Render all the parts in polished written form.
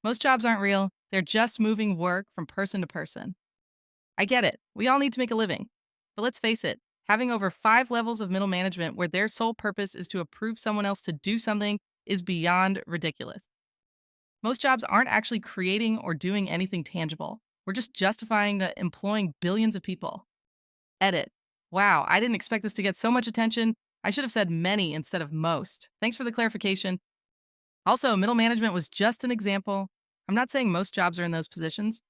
Most jobs aren't real, they're just moving work from person to person. I get it, we all need to make a living. But let's face it, having over 5 levels of middle management where their sole purpose is to approve someone else to do something is beyond ridiculous. Most jobs aren't actually creating or doing anything tangible. We're just justifying the employing billions of people. Edit. Wow, I didn't expect this to get so much attention. I should have said many instead of most. Thanks for the clarification. Also, middle management was just an example. I'm not saying most jobs are in those positions.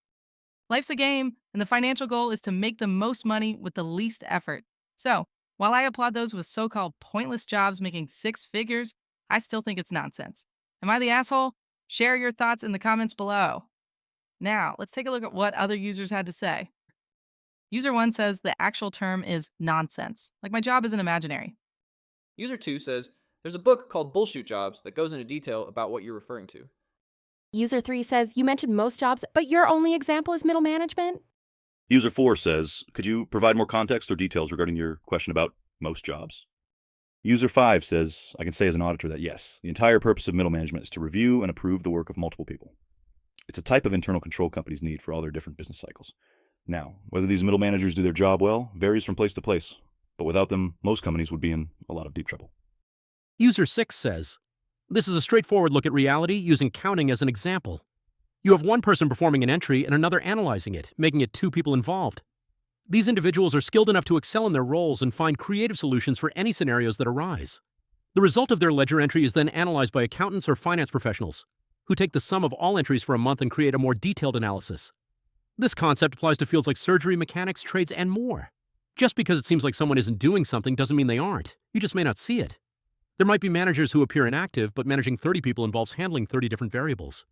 Life's a game, and the financial goal is to make the most money with the least effort. So, while I applaud those with so called pointless jobs making 6 figures, I still think it's nonsense. Am I the asshole? Share your thoughts in the comments below. Now, let's take a look at what other users had to say. User 1 says the actual term is nonsense, like my job isn't imaginary. User 2 says, there's a book called Bullshit Jobs that goes into detail about what you're referring to. User 3 says, you mentioned most jobs, but your only example is middle management? User 4 says, could you provide more context or details regarding your question about most jobs? User 5 says, I can say as an auditor that yes, the entire purpose of middle management is to review and approve the work of multiple people. It's a type of internal control companies need for all their different business cycles. Now, whether these middle managers do their job well varies from place to place, but without them, most companies would be in a lot of deep trouble. User 6 says, this is a straightforward look at reality using counting as an example. You have one person performing an entry and another analyzing it, making it 2 people involved. These individuals are skilled enough to excel in their roles and find creative solutions for any scenarios that arise. The result of their ledger entry is then analyzed by accountants or finance professionals, who take the sum of all entries for a month and create a more detailed analysis. This concept applies to fields like surgery, mechanics, trades, and more. Just because it seems like someone isn't doing something doesn't mean they aren't. You just may not see it. There might be managers who appear inactive, but managing 30 people involves handling 30 different variables.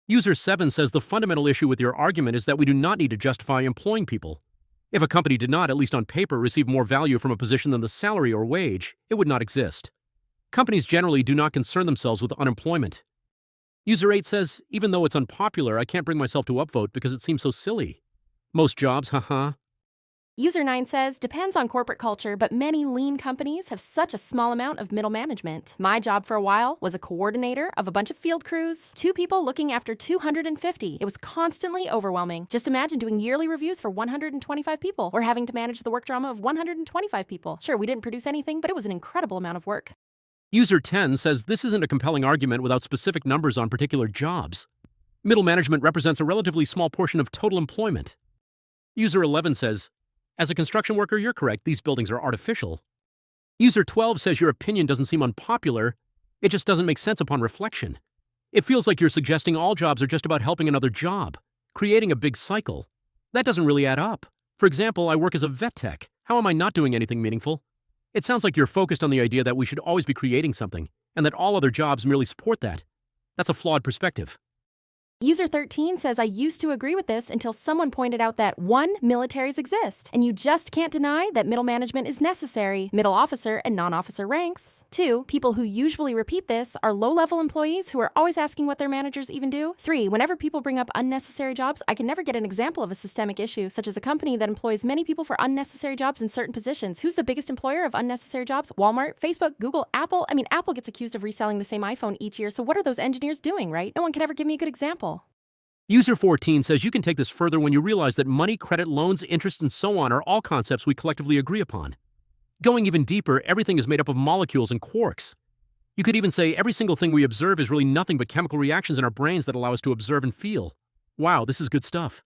User 7 says the fundamental issue with your argument is that we do not need to justify employing people. If a company did not, at least on paper, receive more value from a position than the salary or wage, it would not exist. Companies generally do not concern themselves with unemployment. User 8 says, even though it's unpopular, I can't bring myself to upvote because it seems so silly. Most jobs, haha. User 9 says, depends on corporate culture, but many lean companies have such a small amount of middle management. My job for a while was a coordinator of a bunch of field crews, 2 people looking after 250. It was constantly overwhelming. Just imagine doing yearly reviews for 125 people, or having to manage the work drama of 125 people. Sure, we didn't produce anything, but it was an incredible amount of work. User 10 says this isn't a compelling argument without specific numbers on particular jobs. Middle management represents a relatively small portion of total employment. User 11 says, as a construction worker, you're correct, these buildings are artificial. User 12 says your opinion doesn't seem unpopular, it just doesn't make sense upon reflection. It feels like you're suggesting all jobs are just about helping another job, creating a big cycle. That doesn't really add up. For example, I work as a vet tech. How am I not doing anything meaningful? It sounds like you're focused on the idea that we should always be creating something, and that all other jobs merely support that. That's a flawed perspective. User 13 says, I used to agree with this until someone pointed out that 1, militaries exist, and you just can't deny that middle management is necessary, middle officer and non-officer ranks. 2, people who usually repeat this are low-level employees who are always asking what their managers even do. 3, whenever people bring up unnecessary jobs, I can never get an example of a systemic issue, such as a company that employs many people for unnecessary jobs in certain positions. Who's the biggest employer of unnecessary jobs? Walmart, Facebook, Google, Apple? I mean, Apple gets accused of reselling the same iPhone each year, so what are those engineers doing, right? No one can ever give me a good example. User 14 says you can take this further when you realize that money, credit, loans, interest, and so on are all concepts we collectively agree upon. Going even deeper, everything is made up of molecules and quarks. You could even say every single thing we observe is really nothing but chemical reactions in our brains that allow us to observe and feel. Wow, this is good stuff.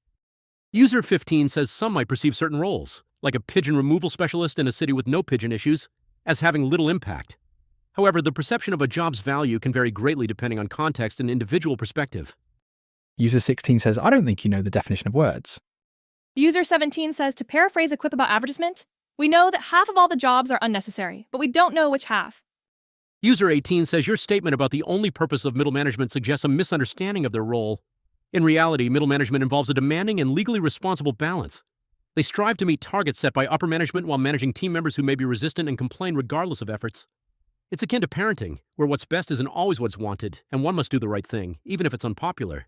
User 15 says some might perceive certain roles, like a pigeon removal specialist in a city with no pigeon issues, as having little impact. However, the perception of a job's value can vary greatly depending on context and individual perspective. User 16 says, I don't think you know the definition of words. User 17 says, to paraphrase a quip about advertisement, we know that half of all the jobs are unnecessary, but we don't know which half. User 18 says your statement about the only purpose of middle management suggests a misunderstanding of their role. In reality, middle management involves a demanding and legally responsible balance. They strive to meet targets set by upper management while managing team members who may be resistant and complain regardless of efforts. It's akin to parenting, where what's best isn't always what's wanted, and one must do the right thing, even if it's unpopular.